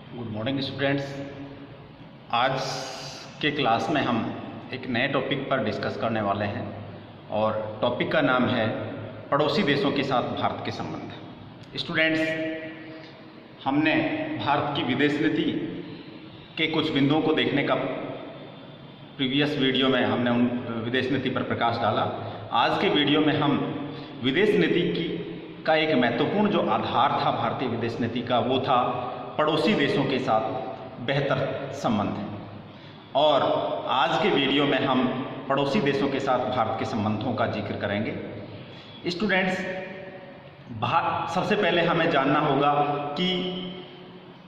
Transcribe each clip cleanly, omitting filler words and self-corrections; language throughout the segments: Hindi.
Good morning students. आज के क्लास में हम एक नए टॉपिक पर डिस्कस करने वाले हैं और टॉपिक का नाम है पड़ोसी देशों के साथ भारत के संबंध। स्टूडेंट्स, हमने भारत की विदेश नीति के कुछ बिंदुओं को देखने का प्रीवियस वीडियो में हमने उन विदेश नीति पर प्रकाश डाला। आज के वीडियो में हम विदेश नीति का एक महत्वपूर्ण जो आधार था भारतीय विदेश नीति का, वो था पड़ोसी देशों के साथ बेहतर संबंध। और आज के वीडियो में हम पड़ोसी देशों के साथ भारत के संबंधों का जिक्र करेंगे। स्टूडेंट्स, सबसे पहले हमें जानना होगा कि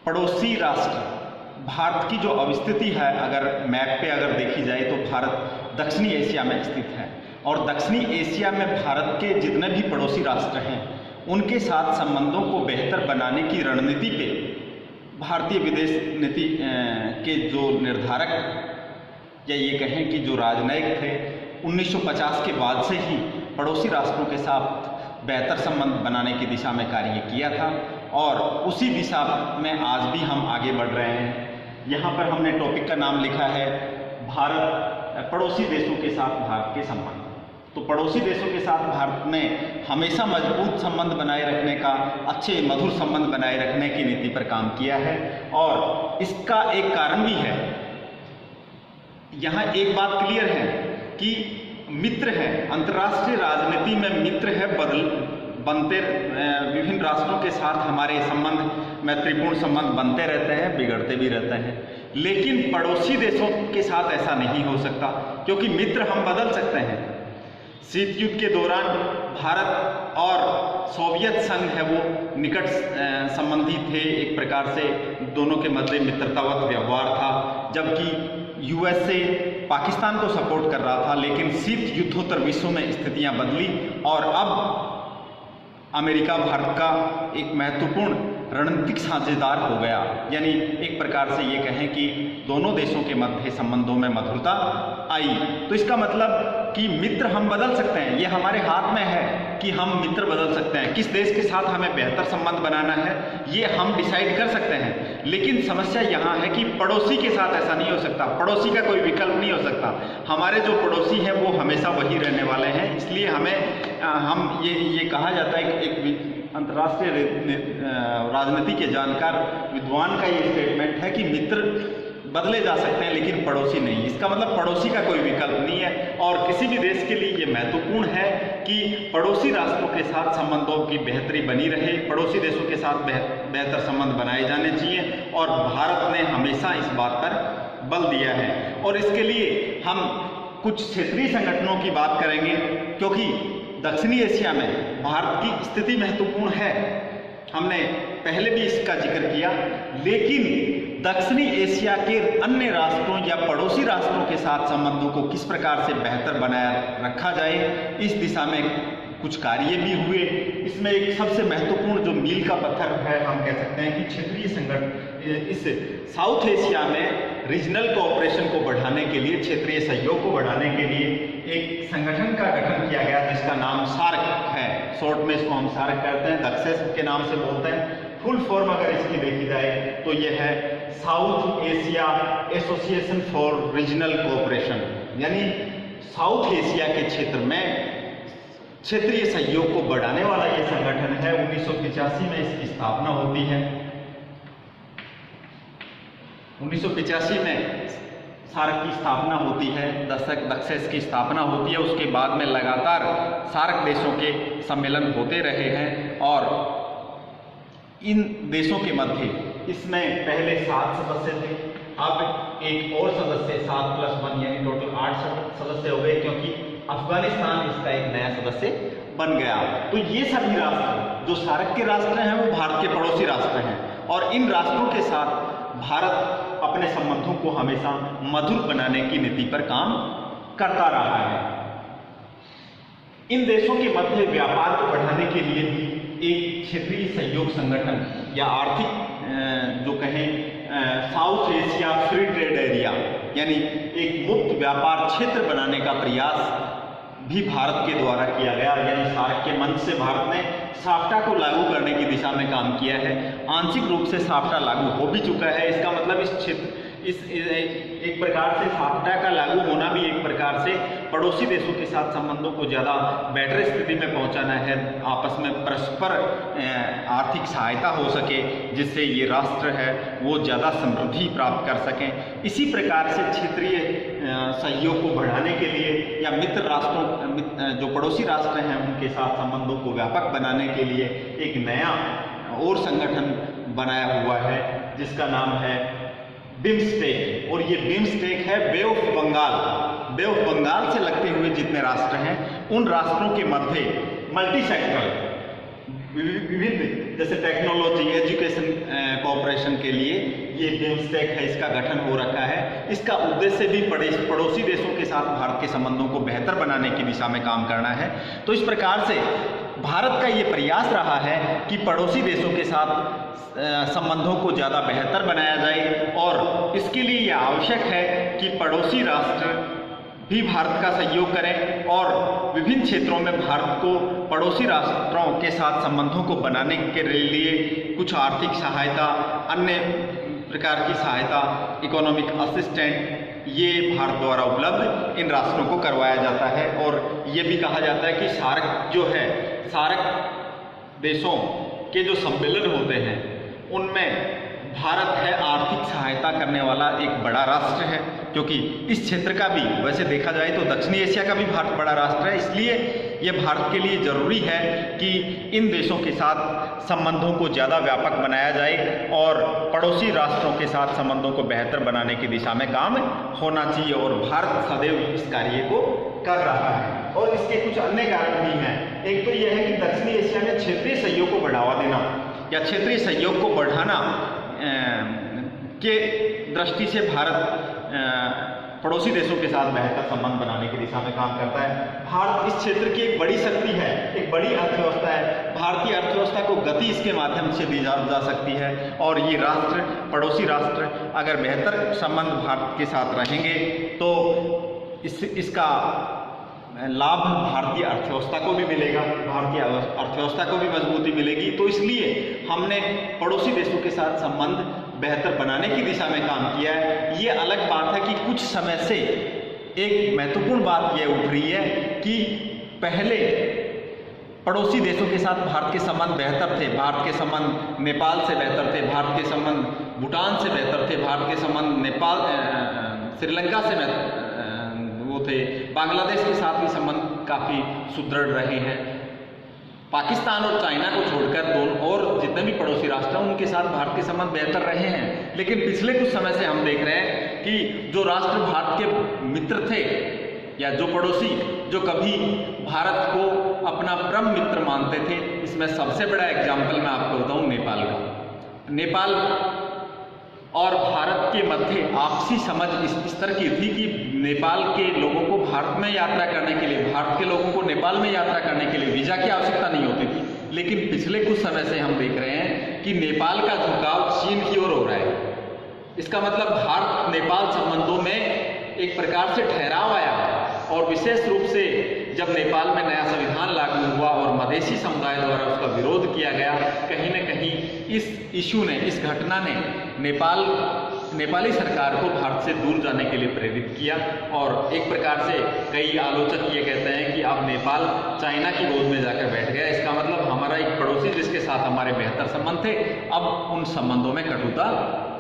पड़ोसी राष्ट्र भारत की जो अवस्थिति है, अगर मैप पे अगर देखी जाए तो भारत दक्षिणी एशिया में स्थित है और दक्षिणी एशिया में भारत के जितने भी पड़ोसी राष्ट्र हैं उनके साथ संबंधों को बेहतर बनाने की रणनीति पे भारतीय विदेश नीति के जो निर्धारक या ये कहें कि जो राजनयिक थे 1950 के बाद से ही पड़ोसी राष्ट्रों के साथ बेहतर संबंध बनाने की दिशा में कार्य किया था और उसी दिशा में आज भी हम आगे बढ़ रहे हैं। यहाँ पर हमने टॉपिक का नाम लिखा है भारत पड़ोसी देशों के साथ भारत के संबंध। तो पड़ोसी देशों के साथ भारत ने हमेशा मजबूत संबंध बनाए रखने का, अच्छे मधुर संबंध बनाए रखने की नीति पर काम किया है और इसका एक कारण भी है। यहाँ एक बात क्लियर है कि मित्र है, अंतर्राष्ट्रीय राजनीति में मित्र है, बनते विभिन्न राष्ट्रों के साथ हमारे संबंध मैत्रीपूर्ण संबंध बनते रहते हैं, बिगड़ते भी रहते हैं। लेकिन पड़ोसी देशों के साथ ऐसा नहीं हो सकता क्योंकि मित्र हम बदल सकते हैं। शीत युद्ध के दौरान भारत और सोवियत संघ है वो निकट संबंधी थे, एक प्रकार से दोनों के मध्य मित्रतावत व्यवहार था, जबकि यूएसए पाकिस्तान को सपोर्ट कर रहा था। लेकिन शीत युद्धोत्तर विश्व में स्थितियां बदली और अब अमेरिका भारत का एक महत्वपूर्ण रणनीतिक साझेदार हो गया। यानी एक प्रकार से ये कहें कि दोनों देशों के मध्य संबंधों में मधुरता आई। तो इसका मतलब कि मित्र हम बदल सकते हैं, ये हमारे हाथ में है कि हम मित्र बदल सकते हैं। किस देश के साथ हमें बेहतर संबंध बनाना है ये हम डिसाइड कर सकते हैं। लेकिन समस्या यहाँ है कि पड़ोसी के साथ ऐसा नहीं हो सकता, पड़ोसी का कोई विकल्प नहीं हो सकता। हमारे जो पड़ोसी हैं वो हमेशा वही रहने वाले हैं। इसलिए हम ये कहा जाता है कि एक अंतर्राष्ट्रीय राजनीति के जानकार विद्वान का ये स्टेटमेंट है कि मित्र बदले जा सकते हैं लेकिन पड़ोसी नहीं। इसका मतलब पड़ोसी का कोई विकल्प नहीं है और किसी भी देश के लिए ये महत्वपूर्ण है कि पड़ोसी राष्ट्रों के साथ संबंधों की बेहतरी बनी रहे, पड़ोसी देशों के साथ बेहतर संबंध बनाए जाने चाहिए और भारत ने हमेशा इस बात पर बल दिया है। और इसके लिए हम कुछ क्षेत्रीय संगठनों की बात करेंगे क्योंकि दक्षिणी एशिया में भारत की स्थिति महत्वपूर्ण है, हमने पहले भी इसका जिक्र किया। लेकिन दक्षिणी एशिया के अन्य राष्ट्रों या पड़ोसी राष्ट्रों के साथ संबंधों को किस प्रकार से बेहतर बनाया रखा जाए, इस दिशा में कुछ कार्य भी हुए। इसमें एक सबसे महत्वपूर्ण जो मील का पत्थर है, हम कह सकते हैं कि क्षेत्रीय संगठन इस साउथ एशिया में रीजनल कोऑपरेशन को बढ़ाने के लिए, क्षेत्रीय सहयोग को बढ़ाने के लिए एक संगठन का गठन किया गया जिसका नाम सार्क है। शॉर्ट में इसको हम सार्क कहते हैं, दक्षेस के नाम से बोलते हैं। फुल फॉर्म अगर इसकी देखी जाए तो यह है south Asia association for regional cooperation. यानी साउथ एशिया के क्षेत्र में क्षेत्रीय सहयोग को बढ़ाने वाला यह संगठन है। 1985 में इसकी स्थापना होती है। 1985 में सार्क की स्थापना होती है, दक्षेस की स्थापना होती है। उसके बाद में लगातार सार्क देशों के सम्मेलन होते रहे हैं और इन देशों के मध्य इसमें पहले 7 सदस्य थे, अब एक और सदस्य 7+1 यानी टोटल 8 सदस्य हो गए क्योंकि अफगानिस्तान इसका एक नया सदस्य बन गया। तो ये सभी राष्ट्र जो सार्क के राष्ट्र हैं वो भारत के पड़ोसी राष्ट्र हैं और इन राष्ट्रों के साथ भारत अपने संबंधों को हमेशा मधुर बनाने की नीति पर काम करता रहा है। इन देशों के मध्य व्यापार को बढ़ाने के लिए भी एक क्षेत्रीय सहयोग संगठन या आर्थिक जो कहें south Asia free trade area यानी एक मुक्त व्यापार क्षेत्र बनाने का प्रयास भी भारत के द्वारा किया गया, यानी सार्क के मंच से भारत ने साफ्टा को लागू करने की दिशा में काम किया है। आंशिक रूप से साफ्टा लागू हो भी चुका है। इसका मतलब इस क्षेत्र एक प्रकार से साफ्टा का लागू होना भी एक प्रकार से पड़ोसी देशों के साथ संबंधों को ज़्यादा बेटर स्थिति में पहुंचाना है, आपस में परस्पर आर्थिक सहायता हो सके, जिससे ये राष्ट्र है वो ज़्यादा समृद्धि प्राप्त कर सकें। इसी प्रकार से क्षेत्रीय सहयोग को बढ़ाने के लिए या मित्र राष्ट्रों जो पड़ोसी राष्ट्र हैं उनके साथ संबंधों को व्यापक बनाने के लिए एक नया और संगठन बनाया हुआ है जिसका नाम है बिम्स्टेक। और ये बिम्स्टेक है बे ऑफ बंगाल से लगते हुए जितने राष्ट्र हैं उन राष्ट्रों के मध्य मल्टी सेक्टरल विविध जैसे टेक्नोलॉजी, एजुकेशन कोऑपरेशन के लिए ये बिम्स्टेक है, इसका गठन हो रखा है। इसका उद्देश्य भी पड़ोसी देशों के साथ भारत के संबंधों को बेहतर बनाने की दिशा में काम करना है। तो इस प्रकार से भारत का ये प्रयास रहा है कि पड़ोसी देशों के साथ संबंधों को ज़्यादा बेहतर बनाया जाए और इसके लिए यह आवश्यक है कि पड़ोसी राष्ट्र भी भारत का सहयोग करें और विभिन्न क्षेत्रों में भारत को पड़ोसी राष्ट्रों के साथ संबंधों को बनाने के लिए कुछ आर्थिक सहायता, अन्य प्रकार की सहायता, इकोनॉमिक असिस्टेंट ये भारत द्वारा उपलब्ध इन राष्ट्रों को करवाया जाता है। और ये भी कहा जाता है कि सार्क जो है, सार्क देशों के जो सम्मेलन होते हैं उनमें भारत है आर्थिक सहायता करने वाला एक बड़ा राष्ट्र है, क्योंकि इस क्षेत्र का भी वैसे देखा जाए तो दक्षिणी एशिया का भी भारत बड़ा राष्ट्र है। इसलिए यह भारत के लिए ज़रूरी है कि इन देशों के साथ संबंधों को ज़्यादा व्यापक बनाया जाए और पड़ोसी राष्ट्रों के साथ संबंधों को बेहतर बनाने की दिशा में काम होना चाहिए और भारत सदैव इस कार्य को कर रहा है। और इसके कुछ अन्य कारण भी हैं। एक तो यह है कि दक्षिणी एशिया में क्षेत्रीय सहयोग को बढ़ावा देना या क्षेत्रीय सहयोग को बढ़ाना के दृष्टि से भारत पड़ोसी देशों के साथ बेहतर संबंध बनाने की दिशा में काम करता है। भारत इस क्षेत्र की एक बड़ी शक्ति है, एक बड़ी अर्थव्यवस्था है। भारतीय अर्थव्यवस्था को गति इसके माध्यम से दी जा सकती है और ये राष्ट्र, पड़ोसी राष्ट्र अगर बेहतर संबंध भारत के साथ रहेंगे तो इसका लाभ भारतीय अर्थव्यवस्था को भी मिलेगा, भारतीय अर्थव्यवस्था को भी मजबूती मिलेगी। तो इसलिए हमने पड़ोसी देशों के साथ संबंध बेहतर बनाने की दिशा में काम किया है। ये अलग बात है कि कुछ समय से एक महत्वपूर्ण बात यह उठ रही है कि पहले पड़ोसी देशों के साथ भारत के संबंध बेहतर थे, भारत के संबंध नेपाल से बेहतर थे, भारत के संबंध भूटान से बेहतर थे, भारत के संबंध नेपाल श्रीलंका से वो थे, बांग्लादेश के साथ भी संबंध काफ़ी सुदृढ़ रहे हैं। पाकिस्तान और चाइना को छोड़कर दोनों और जितने भी पड़ोसी राष्ट्र हैं उनके साथ भारत के संबंध बेहतर रहे हैं। लेकिन पिछले कुछ समय से हम देख रहे हैं कि जो राष्ट्र भारत के मित्र थे या जो पड़ोसी जो कभी भारत को अपना परम मित्र मानते थे, इसमें सबसे बड़ा एग्जाम्पल मैं आपको बताऊं नेपाल का। नेपाल और भारत के मध्य आपसी समझ इस स्तर की थी कि नेपाल के लोगों को भारत में यात्रा करने के लिए, भारत के लोगों को नेपाल में यात्रा करने के लिए वीज़ा की आवश्यकता नहीं होती थी। लेकिन पिछले कुछ समय से हम देख रहे हैं कि नेपाल का झुकाव चीन की ओर हो रहा है। इसका मतलब भारत नेपाल संबंधों में एक प्रकार से ठहराव आया और विशेष रूप से जब नेपाल में नया संविधान लागू हुआ और मधेसी समुदाय द्वारा उसका विरोध किया गया, कहीं न कहीं इस इशू ने, इस घटना ने नेपाली सरकार को भारत से दूर जाने के लिए प्रेरित किया। और एक प्रकार से कई आलोचक ये कहते हैं कि अब नेपाल चाइना की गोद में जाकर बैठ गया। इसका मतलब हमारा एक पड़ोसी जिसके साथ हमारे बेहतर संबंध थे, अब उन संबंधों में कटुता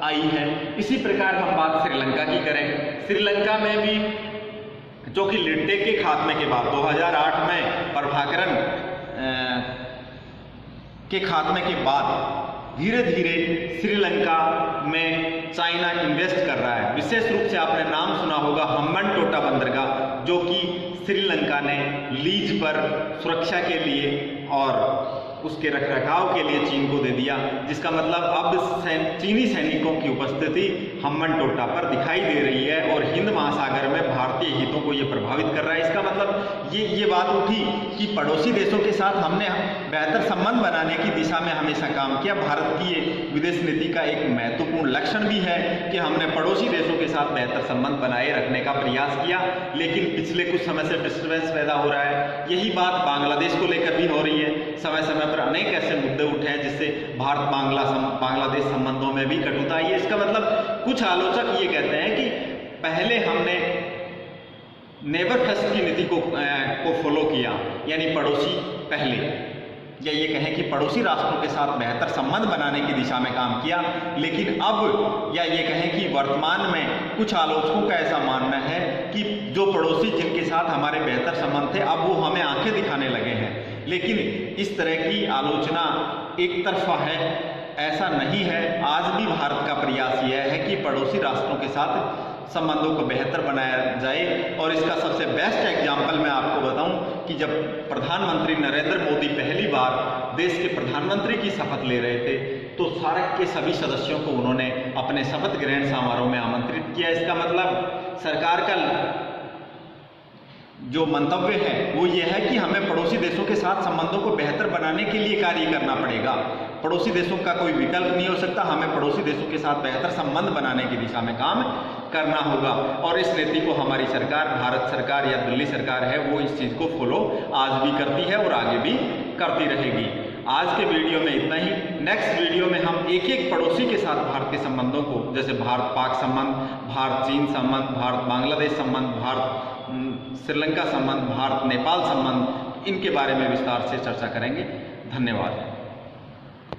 आई है। इसी प्रकार हम बात श्रीलंका की करें, श्रीलंका में भी जो कि लिट्टे के खात्मे के बाद 2008 में प्रभाकरन के खात्मे के बाद धीरे धीरे श्रीलंका में चाइना इन्वेस्ट कर रहा है। विशेष रूप से आपने नाम सुना होगा हम्बनटोटा बंदरगाह, जो कि श्रीलंका ने लीज पर सुरक्षा के लिए और उसके रखरखाव के लिए चीन को दे दिया, जिसका मतलब अब चीनी सैनिकों की उपस्थिति हम्बनटोटा पर दिखाई दे रही है और हिंद महासागर में भारतीय हितों को ये प्रभावित कर रहा है। इसका मतलब ये बात उठी कि पड़ोसी देशों के साथ हमने बेहतर संबंध बनाने की दिशा में हमेशा काम किया। भारत की ये विदेश नीति का एक महत्वपूर्ण लक्षण भी है कि हमने पड़ोसी देशों के साथ बेहतर संबंध बनाए रखने का प्रयास किया, लेकिन पिछले कुछ समय से डिस्टर्बेंस पैदा हो रहा है। यही बात बांग्लादेश को लेकर भी हो रही है। समय समय पर अनेक ऐसे मुद्दे उठे हैं जिससे भारत बांग्लादेश संबंधों में भी कटुता आई है। इसका मतलब कुछ आलोचक ये कहते हैं कि पहले हमने नेबर फर्स्ट की नीति को फॉलो किया, यानी पड़ोसी पहले, या ये कहें कि पड़ोसी राष्ट्रों के साथ बेहतर संबंध बनाने की दिशा में काम किया, लेकिन अब या ये कहें कि वर्तमान में कुछ आलोचकों का ऐसा मानना है कि जो पड़ोसी जिनके साथ हमारे बेहतर संबंध थे अब वो हमें आंखें दिखाने लगे हैं। लेकिन इस तरह की आलोचना एक तरफा है, ऐसा नहीं है। आज भी भारत का प्रयास यह है कि पड़ोसी राष्ट्रों के साथ संबंधों को बेहतर बनाया जाए, और इसका सबसे बेस्ट एग्जाम्पल मैं आपको बताऊं कि जब प्रधानमंत्री नरेंद्र मोदी पहली बार देश के प्रधानमंत्री की शपथ ले रहे थे तो सार्क के सभी सदस्यों को उन्होंने अपने शपथ ग्रहण समारोह में आमंत्रित किया। इसका मतलब सरकार का जो मंतव्य है वो ये है कि हमें पड़ोसी देशों के साथ संबंधों को बेहतर बनाने के लिए कार्य करना पड़ेगा। पड़ोसी देशों का कोई विकल्प नहीं हो सकता, हमें पड़ोसी देशों के साथ बेहतर संबंध बनाने की दिशा में काम करना होगा। और इस नीति को हमारी सरकार, भारत सरकार या दिल्ली सरकार है, वो इस चीज़ को फॉलो आज भी करती है और आगे भी करती रहेगी। आज के वीडियो में इतना ही। नेक्स्ट वीडियो में हम एक एक पड़ोसी के साथ भारत के संबंधों को, जैसे भारत पाक संबंध, भारत चीन संबंध, भारत बांग्लादेश संबंध, भारत श्रीलंका संबंध, भारत नेपाल संबंध, इनके बारे में विस्तार से चर्चा करेंगे। धन्यवाद।